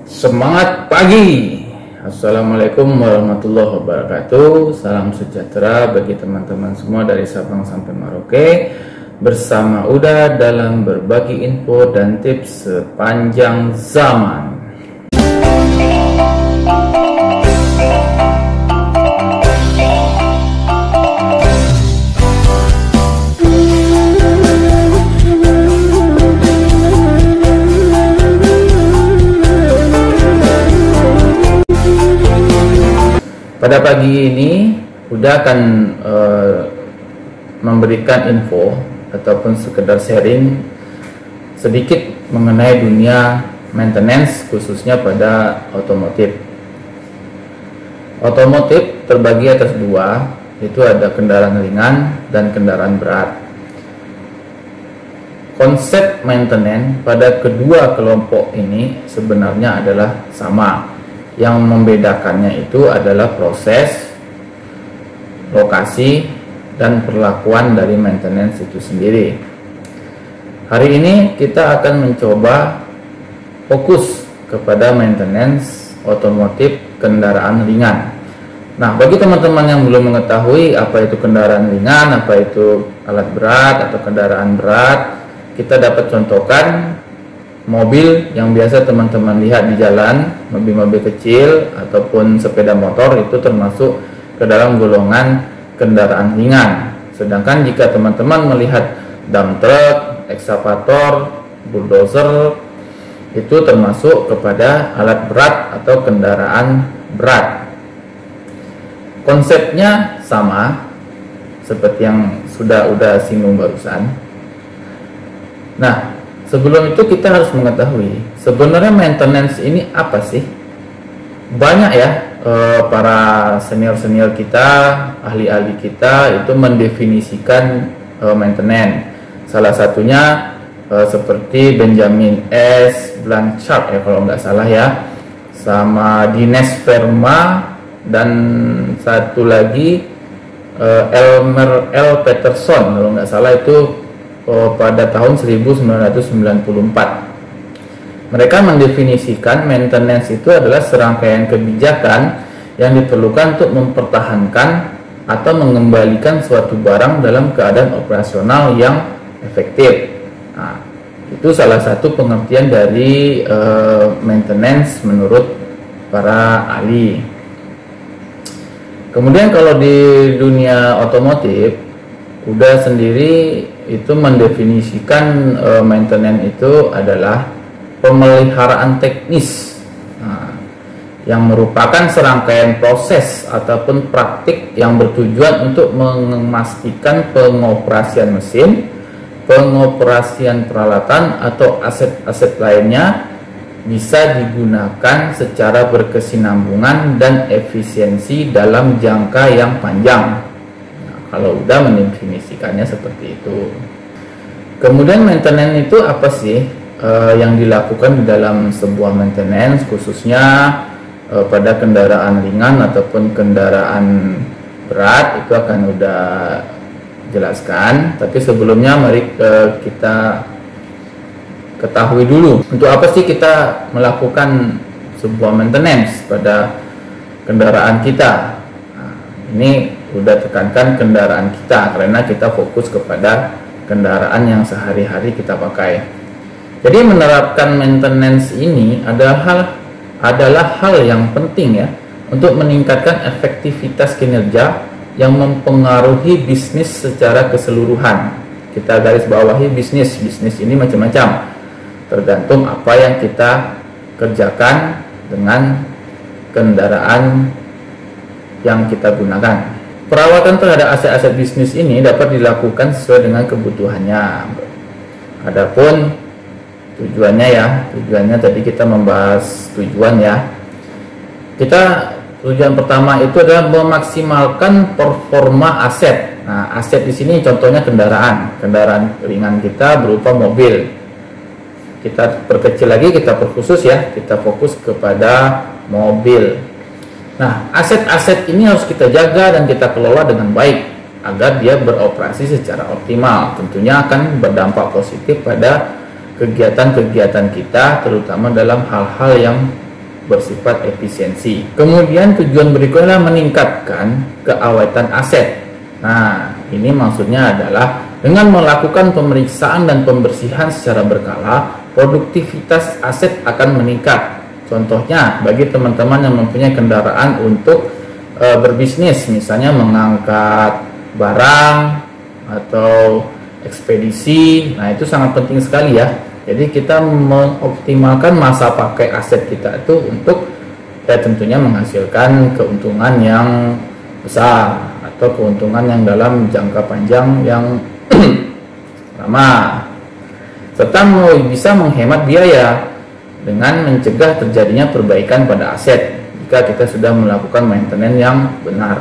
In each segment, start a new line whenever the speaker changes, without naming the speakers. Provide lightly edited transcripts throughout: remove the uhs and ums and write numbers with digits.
Semangat pagi. Assalamualaikum warahmatullahi wabarakatuh. Salam sejahtera bagi teman-teman semua dari Sabang sampai Merauke. Bersama Uda dalam berbagi info dan tips sepanjang zaman. Pada pagi ini Uda akan memberikan info ataupun sekedar sharing sedikit mengenai dunia maintenance khususnya pada otomotif. Otomotif terbagi atas dua, yaitu ada kendaraan ringan dan kendaraan berat. Konsep maintenance pada kedua kelompok ini sebenarnya adalah sama. Yang membedakannya itu adalah proses, lokasi, dan perlakuan dari maintenance itu sendiri. Hari ini kita akan mencoba fokus kepada maintenance otomotif kendaraan ringan. Nah, bagi teman-teman yang belum mengetahui apa itu kendaraan ringan, apa itu alat berat atau kendaraan berat, kita dapat contohkan mobil yang biasa teman-teman lihat di jalan, mobil-mobil kecil ataupun sepeda motor itu termasuk ke dalam golongan kendaraan ringan. Sedangkan jika teman-teman melihat dump truck, ekskavator, bulldozer itu termasuk kepada alat berat atau kendaraan berat. Konsepnya sama seperti yang sudah singgung barusan. Nah, sebelum itu kita harus mengetahui sebenarnya maintenance ini apa sih? Banyak ya para senior-senior kita, ahli-ahli kita itu mendefinisikan maintenance. Salah satunya seperti Benjamin S. Blanchard ya kalau nggak salah ya, sama Dinesh Verma, dan satu lagi Elmer L. Peterson kalau nggak salah itu pada tahun 1994. Mereka mendefinisikan maintenance itu adalah serangkaian kebijakan yang diperlukan untuk mempertahankan atau mengembalikan suatu barang dalam keadaan operasional yang efektif. Nah, itu salah satu pengertian dari maintenance menurut para ahli. Kemudian kalau di dunia otomotif, Uda sendiri itu mendefinisikan maintenance itu adalah pemeliharaan teknis yang merupakan serangkaian proses ataupun praktik yang bertujuan untuk memastikan pengoperasian mesin, pengoperasian peralatan atau aset-aset lainnya bisa digunakan secara berkesinambungan dan efisiensi dalam jangka yang panjang. Kalau udah mendefinisikannya seperti itu. Kemudian maintenance itu apa sih yang dilakukan di dalam sebuah maintenance, khususnya pada kendaraan ringan ataupun kendaraan berat, itu akan udah jelaskan. Tapi sebelumnya mari kita ketahui dulu untuk apa sih kita melakukan sebuah maintenance pada kendaraan kita. Nah, ini udah tekankan kendaraan kita karena kita fokus kepada kendaraan yang sehari-hari kita pakai. Jadi menerapkan maintenance ini adalah hal yang penting ya untuk meningkatkan efektivitas kinerja yang mempengaruhi bisnis secara keseluruhan. Kita garis bawahi bisnis ini macam-macam, tergantung apa yang kita kerjakan dengan kendaraan yang kita gunakan. Perawatan terhadap aset-aset bisnis ini dapat dilakukan sesuai dengan kebutuhannya. Adapun tujuannya tadi kita membahas tujuan ya. Tujuan pertama itu adalah memaksimalkan performa aset. Nah, aset di sini contohnya kendaraan ringan kita berupa mobil. Kita perkecil lagi, kita perkhusus ya, kita fokus kepada mobil. Nah, aset-aset ini harus kita jaga dan kita kelola dengan baik agar dia beroperasi secara optimal. Tentunya akan berdampak positif pada kegiatan-kegiatan kita, terutama dalam hal-hal yang bersifat efisiensi. Kemudian tujuan berikutnya meningkatkan keawetan aset. Nah, ini maksudnya adalah dengan melakukan pemeriksaan dan pembersihan secara berkala, produktivitas aset akan meningkat. Contohnya, bagi teman-teman yang mempunyai kendaraan untuk berbisnis, misalnya mengangkat barang atau ekspedisi, nah itu sangat penting sekali ya. Jadi kita mengoptimalkan masa pakai aset kita itu untuk tentunya menghasilkan keuntungan yang besar atau keuntungan yang dalam jangka panjang yang lama, serta bisa menghemat biaya dengan mencegah terjadinya perbaikan pada aset jika kita sudah melakukan maintenance yang benar.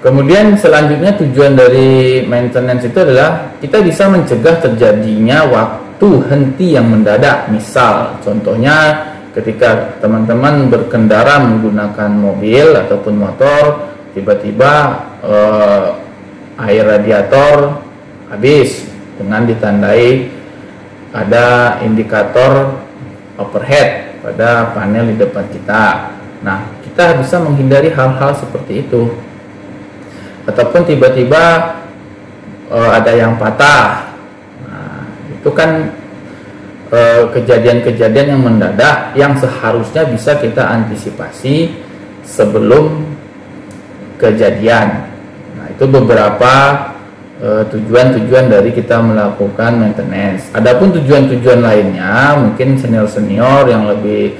Kemudian selanjutnya tujuan dari maintenance itu adalah kita bisa mencegah terjadinya waktu henti yang mendadak. Misal contohnya ketika teman-teman berkendara menggunakan mobil ataupun motor, tiba-tiba air radiator habis dengan ditandai ada indikator overhead pada panel di depan kita. Nah, kita bisa menghindari hal-hal seperti itu. Ataupun tiba-tiba ada yang patah. Nah, itu kan kejadian-kejadian yang mendadak yang seharusnya bisa kita antisipasi sebelum kejadian. Nah, itu beberapa tujuan-tujuan dari kita melakukan maintenance. Adapun tujuan-tujuan lainnya, mungkin senior-senior yang lebih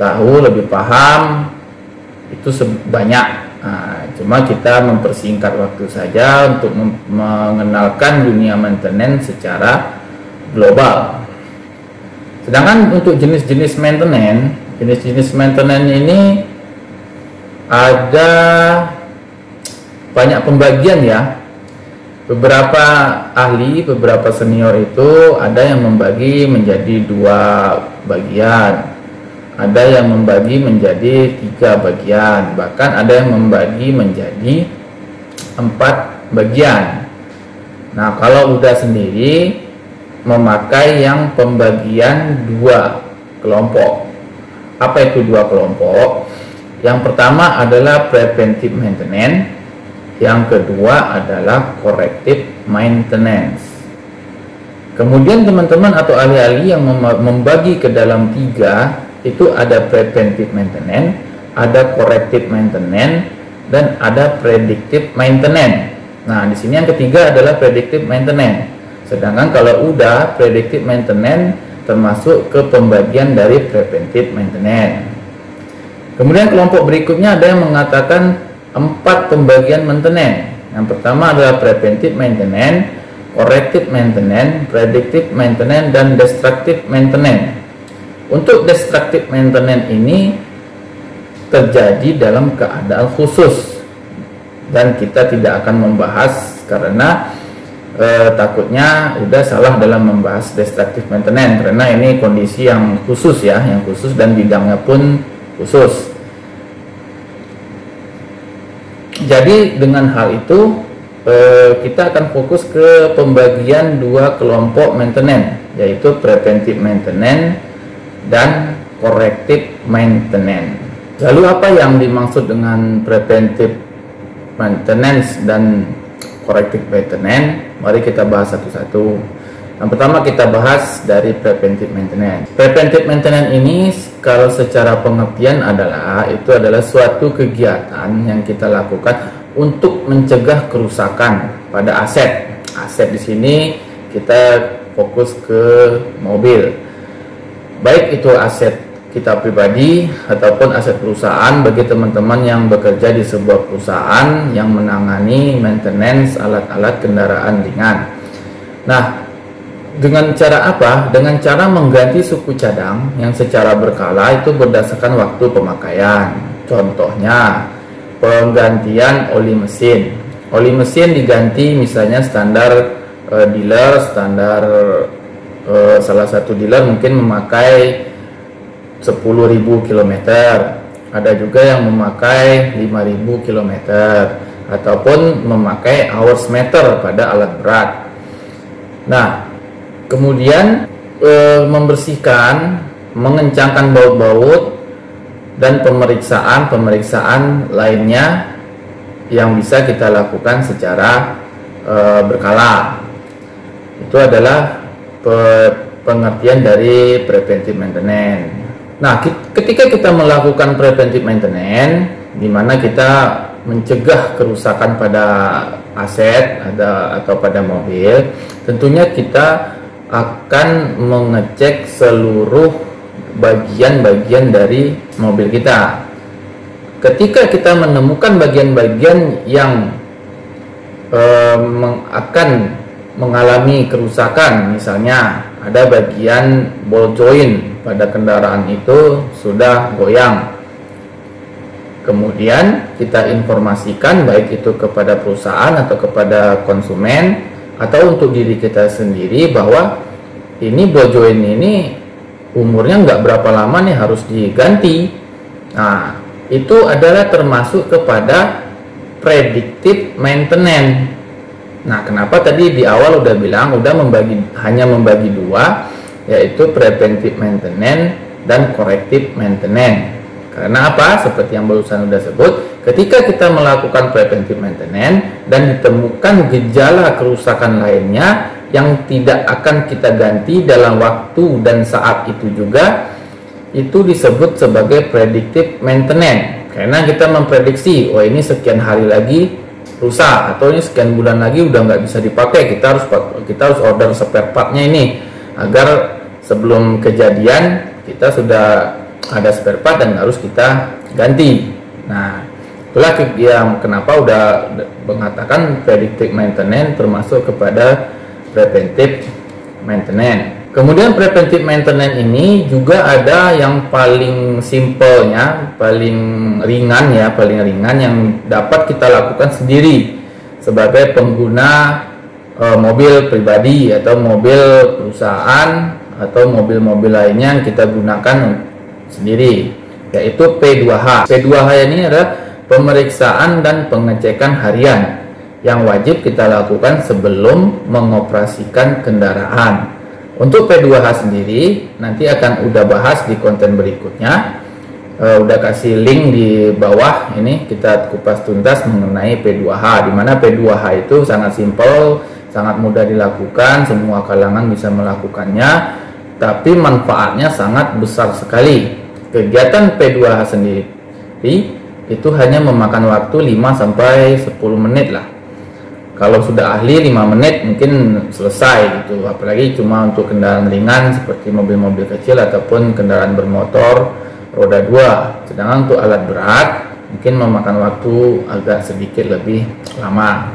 tahu, lebih paham, itu banyak. Nah, cuma kita mempersingkat waktu saja untuk mengenalkan dunia maintenance secara global. Sedangkan untuk jenis-jenis maintenance ini ada banyak pembagian ya. Beberapa ahli, beberapa senior itu ada yang membagi menjadi 2 bagian. Ada yang membagi menjadi 3 bagian, bahkan ada yang membagi menjadi 4 bagian. Nah, kalau udah sendiri memakai yang pembagian 2 kelompok. Apa itu 2 kelompok? Yang pertama adalah preventive maintenance, yang kedua adalah corrective maintenance. Kemudian teman-teman atau ahli-ahli yang membagi ke dalam 3, itu ada preventive maintenance, ada corrective maintenance, dan ada predictive maintenance. Nah, di sini yang ketiga adalah predictive maintenance. Sedangkan kalau udah predictive maintenance termasuk ke pembagian dari preventive maintenance. Kemudian kelompok berikutnya ada yang mengatakan 4 pembagian maintenance. Yang pertama adalah preventive maintenance, corrective maintenance, predictive maintenance, dan destructive maintenance. Untuk destructive maintenance ini terjadi dalam keadaan khusus dan kita tidak akan membahas karena takutnya udah salah dalam membahas destructive maintenance, karena ini kondisi yang khusus ya, yang khusus dan bidangnya pun khusus. Jadi dengan hal itu kita akan fokus ke pembagian 2 kelompok maintenance, yaitu preventive maintenance dan corrective maintenance. Lalu apa yang dimaksud dengan preventive maintenance dan corrective maintenance? Mari kita bahas satu-satu. Yang pertama kita bahas dari preventive maintenance. Preventive maintenance ini kalau secara pengertian itu adalah suatu kegiatan yang kita lakukan untuk mencegah kerusakan pada aset. Aset di sini kita fokus ke mobil. Baik itu aset kita pribadi ataupun aset perusahaan bagi teman-teman yang bekerja di sebuah perusahaan yang menangani maintenance alat-alat kendaraan ringan. Nah, dengan cara apa? Dengan cara mengganti suku cadang yang secara berkala itu berdasarkan waktu pemakaian. Contohnya, penggantian oli mesin. Oli mesin diganti misalnya standar dealer, standar salah satu dealer mungkin memakai 10.000 km, ada juga yang memakai 5.000 km, ataupun memakai hours meter pada alat berat. Nah, kemudian membersihkan mengencangkan baut-baut dan pemeriksaan lainnya yang bisa kita lakukan secara berkala. Itu adalah pengertian dari preventive maintenance. Nah, ketika kita melakukan preventive maintenance, di mana kita mencegah kerusakan pada aset atau pada mobil, tentunya kita akan mengecek seluruh bagian-bagian dari mobil kita. Ketika kita menemukan bagian-bagian yang akan mengalami kerusakan, misalnya ada bagian ball joint pada kendaraan itu sudah goyang, kemudian kita informasikan baik itu kepada perusahaan atau kepada konsumen atau untuk diri kita sendiri bahwa ini ball joint ini umurnya nggak berapa lama nih harus diganti. Nah, itu adalah termasuk kepada predictive maintenance. Nah, kenapa tadi di awal udah bilang hanya membagi dua, yaitu preventive maintenance dan corrective maintenance. Karena apa? Seperti yang barusan udah sebut, ketika kita melakukan preventive maintenance dan ditemukan gejala kerusakan lainnya yang tidak akan kita ganti dalam waktu dan saat itu juga, itu disebut sebagai predictive maintenance. Karena kita memprediksi, oh ini sekian hari lagi rusak, atau ini sekian bulan lagi udah nggak bisa dipakai, kita harus order spare partnya ini agar sebelum kejadian kita sudah ada spare part dan harus kita ganti. Nah, itulah yang kenapa udah mengatakan predictive maintenance termasuk kepada preventive maintenance. Kemudian preventive maintenance ini juga ada yang paling simpelnya, paling ringan yang dapat kita lakukan sendiri sebagai pengguna mobil pribadi atau mobil perusahaan atau mobil-mobil lainnya yang kita gunakan sendiri, yaitu P2H. P2H ini adalah pemeriksaan dan pengecekan harian yang wajib kita lakukan sebelum mengoperasikan kendaraan. Untuk P2H sendiri nanti akan udah bahas di konten berikutnya. Udah kasih link di bawah ini, kita kupas tuntas mengenai P2H, di mana P2H itu sangat simpel, sangat mudah dilakukan, semua kalangan bisa melakukannya, tapi manfaatnya sangat besar sekali. Kegiatan P2H sendiri itu hanya memakan waktu 5-10 menit lah. Kalau sudah ahli 5 menit mungkin selesai gitu, apalagi cuma untuk kendaraan ringan seperti mobil-mobil kecil ataupun kendaraan bermotor roda 2. Sedangkan untuk alat berat mungkin memakan waktu agak sedikit lebih lama.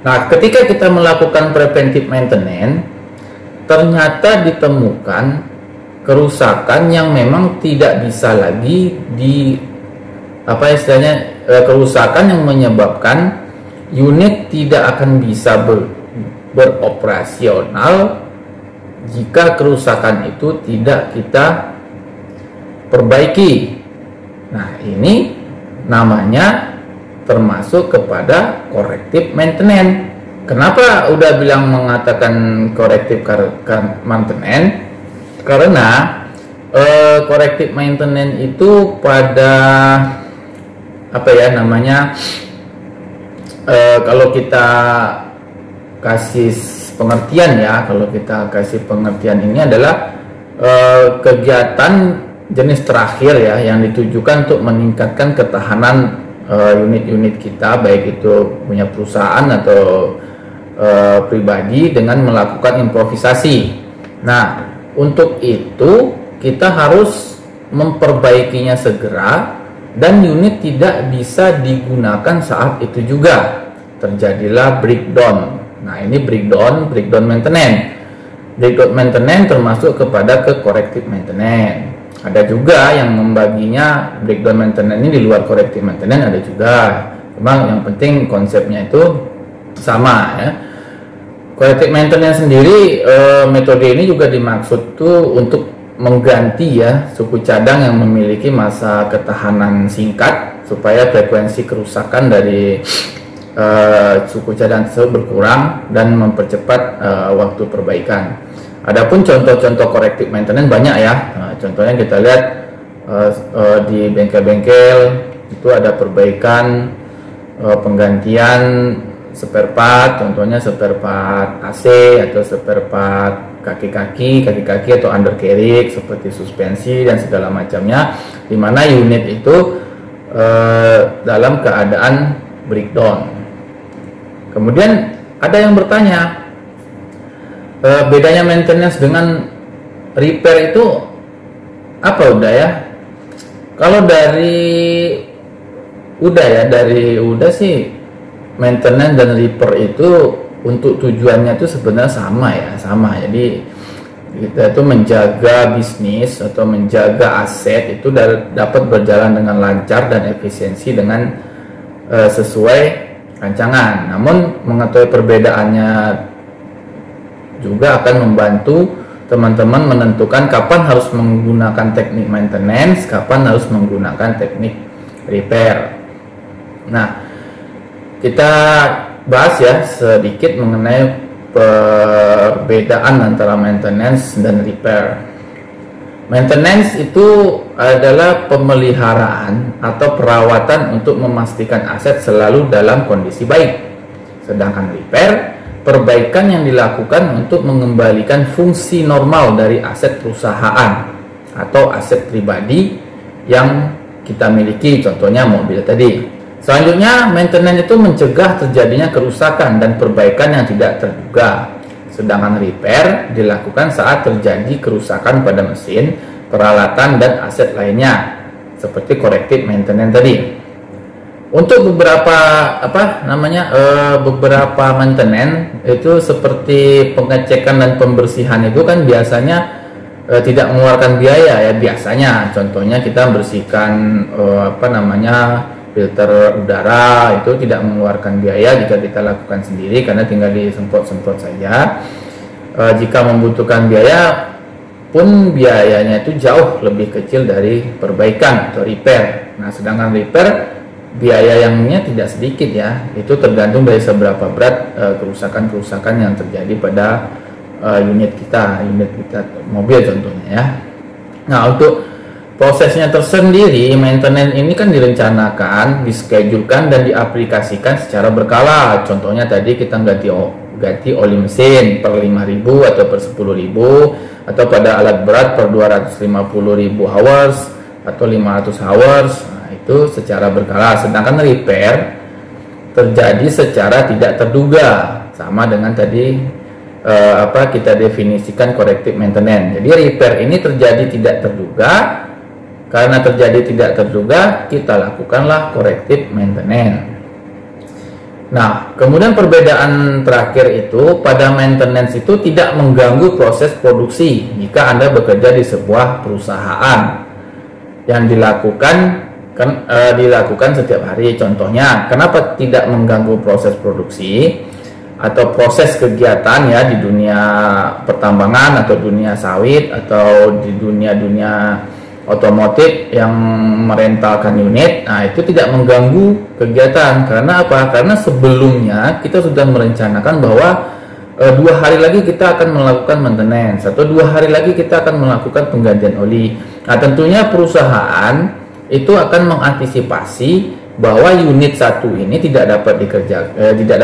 Nah, ketika kita melakukan preventive maintenance, ternyata ditemukan kerusakan yang memang tidak bisa lagi kerusakan yang menyebabkan unit tidak akan bisa beroperasional jika kerusakan itu tidak kita perbaiki. Nah, ini namanya termasuk kepada corrective maintenance. Kenapa udah bilang mengatakan corrective maintenance? Karena corrective maintenance itu pada kalau kita kasih pengertian ini adalah kegiatan jenis terakhir yang ditujukan untuk meningkatkan ketahanan unit-unit kita, baik itu punya perusahaan atau pribadi, dengan melakukan improvisasi. Nah, untuk itu kita harus memperbaikinya segera, dan unit tidak bisa digunakan saat itu juga. Terjadilah breakdown. Nah, ini breakdown maintenance. Breakdown maintenance termasuk kepada corrective maintenance. Ada juga yang membaginya breakdown maintenance ini di luar corrective maintenance, ada juga. Memang yang penting konsepnya itu sama ya. Corrective maintenance sendiri, metode ini juga dimaksud tuh untuk mengganti suku cadang yang memiliki masa ketahanan singkat supaya frekuensi kerusakan dari suku cadang tersebut berkurang dan mempercepat waktu perbaikan. Adapun contoh-contoh corrective maintenance banyak ya. Nah, contohnya kita lihat di bengkel-bengkel itu ada perbaikan, penggantian spare part, contohnya spare part AC atau spare part kaki-kaki atau undercarriage seperti suspensi dan segala macamnya, di mana unit itu dalam keadaan breakdown. Kemudian ada yang bertanya, bedanya maintenance dengan repair itu apa udah ya? Kalau dari udah sih, maintenance dan repair itu untuk tujuannya itu sebenarnya sama. Jadi kita itu menjaga bisnis atau menjaga aset itu dapat berjalan dengan lancar dan efisiensi dengan sesuai rancangan. Namun mengetahui perbedaannya juga akan membantu teman-teman menentukan kapan harus menggunakan teknik maintenance, kapan harus menggunakan teknik repair. Nah, kita bahas ya sedikit mengenai perbedaan antara maintenance dan repair. Maintenance itu adalah pemeliharaan atau perawatan untuk memastikan aset selalu dalam kondisi baik. Sedangkan repair, perbaikan yang dilakukan untuk mengembalikan fungsi normal dari aset perusahaan atau aset pribadi yang kita miliki, contohnya mobil tadi. Selanjutnya, maintenance itu mencegah terjadinya kerusakan dan perbaikan yang tidak terduga. Sedangkan repair dilakukan saat terjadi kerusakan pada mesin, peralatan dan aset lainnya, seperti corrective maintenance tadi. Untuk beberapa beberapa maintenance itu seperti pengecekan dan pembersihan itu kan biasanya tidak mengeluarkan biaya ya biasanya. Contohnya kita bersihkan filter udara itu tidak mengeluarkan biaya jika kita lakukan sendiri karena tinggal disemprot-semprot saja. Jika membutuhkan biaya pun biayanya itu jauh lebih kecil dari perbaikan atau repair. Nah, sedangkan repair biaya yangnya tidak sedikit ya, itu tergantung dari seberapa berat kerusakan-kerusakan yang terjadi pada unit kita mobil contohnya ya. Nah, untuk prosesnya tersendiri, maintenance ini kan direncanakan, dischedulkan dan diaplikasikan secara berkala. Contohnya tadi kita ganti oli mesin per 5.000 atau per 10.000, atau pada alat berat per 250.000 hours atau 500 hours. Itu secara berkala. Sedangkan repair terjadi secara tidak terduga, sama dengan tadi kita definisikan corrective maintenance. Jadi repair ini terjadi tidak terduga. Karena terjadi tidak terduga, kita lakukanlah corrective maintenance. Nah, kemudian perbedaan terakhir itu, pada maintenance itu tidak mengganggu proses produksi jika Anda bekerja di sebuah perusahaan yang dilakukan setiap hari. Contohnya, kenapa tidak mengganggu proses produksi atau proses kegiatan ya di dunia pertambangan atau dunia sawit atau di dunia otomotif yang merentalkan unit. Nah, itu tidak mengganggu kegiatan. Karena apa? Karena sebelumnya kita sudah merencanakan bahwa 2 hari lagi kita akan melakukan maintenance atau 2 hari lagi kita akan melakukan penggantian oli. Nah, tentunya perusahaan itu akan mengantisipasi bahwa unit 1 ini tidak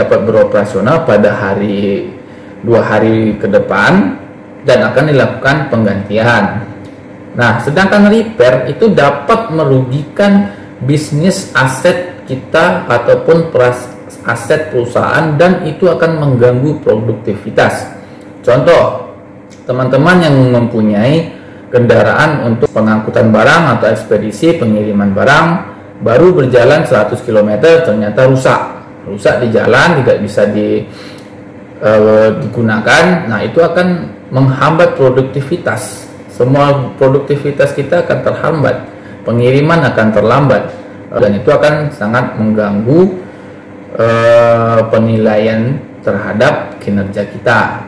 dapat beroperasional pada 2 hari ke depan dan akan dilakukan penggantian. Nah, sedangkan repair itu dapat merugikan bisnis aset kita ataupun aset perusahaan dan itu akan mengganggu produktivitas. Contoh, teman-teman yang mempunyai kendaraan untuk pengangkutan barang atau ekspedisi pengiriman barang baru berjalan 100 km ternyata rusak di jalan, tidak bisa digunakan. Nah, itu akan menghambat produktivitas. Semua produktivitas kita akan terhambat, pengiriman akan terlambat, dan itu akan sangat mengganggu penilaian terhadap kinerja kita.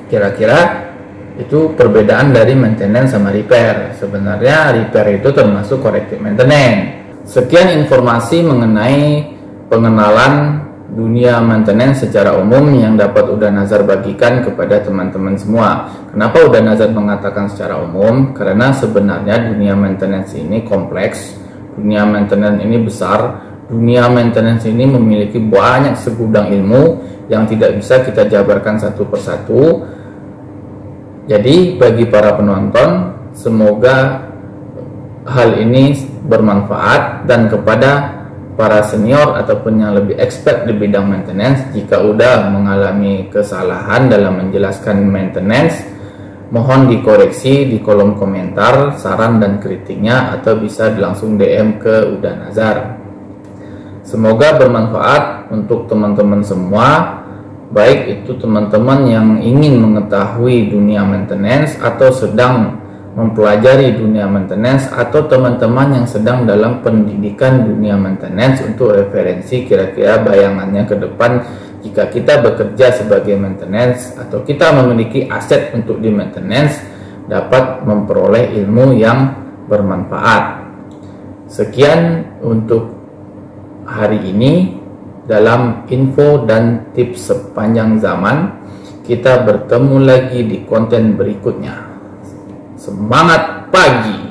Kira-kira itu perbedaan dari maintenance sama repair. Sebenarnya repair itu termasuk corrective maintenance. Sekian informasi mengenai pengenalan dunia maintenance secara umum yang dapat Uda Nazar bagikan kepada teman-teman semua. Kenapa Uda Nazar mengatakan secara umum? Karena sebenarnya dunia maintenance ini kompleks, dunia maintenance ini besar, dunia maintenance ini memiliki banyak segudang ilmu yang tidak bisa kita jabarkan satu persatu. Jadi bagi para penonton, semoga hal ini bermanfaat, dan kepada para senior ataupun yang lebih expert di bidang maintenance, jika udah mengalami kesalahan dalam menjelaskan maintenance, mohon dikoreksi di kolom komentar saran dan kritiknya, atau bisa langsung DM ke Uda Nazar. Semoga bermanfaat untuk teman-teman semua, baik itu teman-teman yang ingin mengetahui dunia maintenance atau sedang mempelajari dunia maintenance, atau teman-teman yang sedang dalam pendidikan dunia maintenance, untuk referensi kira-kira bayangannya ke depan jika kita bekerja sebagai maintenance atau kita memiliki aset untuk di maintenance, dapat memperoleh ilmu yang bermanfaat. Sekian untuk hari ini dalam info dan tips sepanjang zaman. Kita bertemu lagi di konten berikutnya. Semangat pagi!